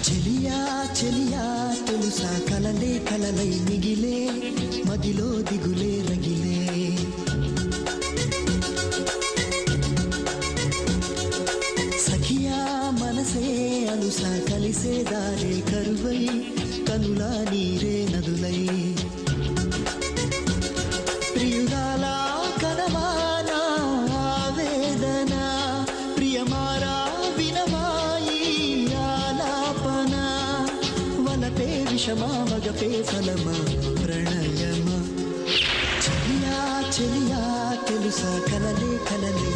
చెలియా చెలియా తెలుసా కలలే కలలై మిగిలే మదిలో దిగులే రగిలే సఖియా మనసే అలుసా కలిసే దారే కరువై కనులా నీరే నదులై ప్రియురాలా కనవానా ఆవేదన ప్రియమారా వినవాయి ఆలాపన వలపే విషమా మగపే ఫలమా ప్రణయమా చెలియా చెలియా తెలుసా కలలే కలలే